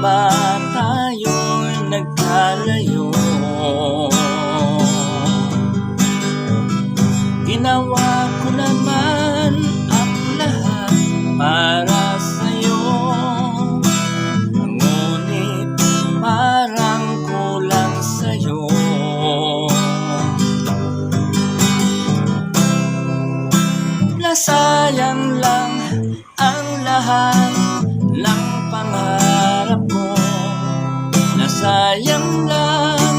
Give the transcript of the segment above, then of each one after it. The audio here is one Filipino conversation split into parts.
ba tayo'y nagkalayo? Ginawa ko naman ang lahat para sa'yo, ngunit parang kulang sa'yo. Nasayang lang ang lahat ng pangarap ko, nasayang lang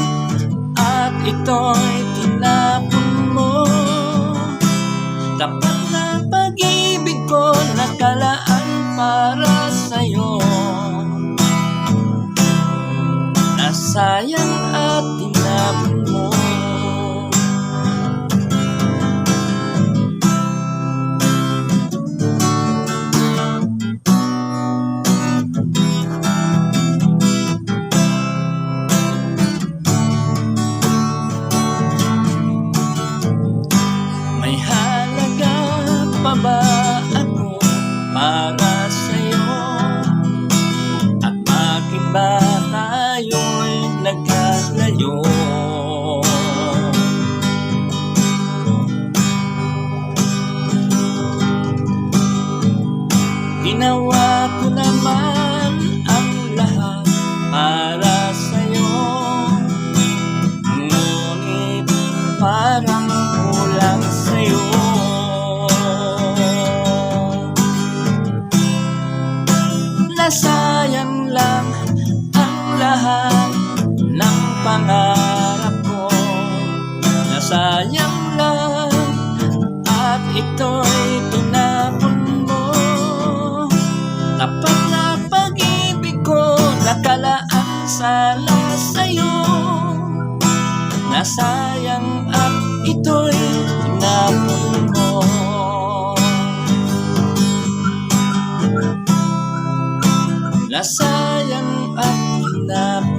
at ito'y tinapon mo. Tapat na pag-ibig ko nakalaan para sa'yo, nasayang at tinapon mo. May halaga pa ba ako para sa'yo? At bakit ba tayo'y nagkalayo? Ginawa ko naman ang lahat para sa'yo, ngunit parang kulang sa'yo. Nasayang lang ang lahat ng pangarap ko, nasayang lang at ito'y tinapon mo. Tapat na pag-ibig ko nakalaan sala sa'yo, nasayang at ito'y tinapon mo. Nasayang at tinapon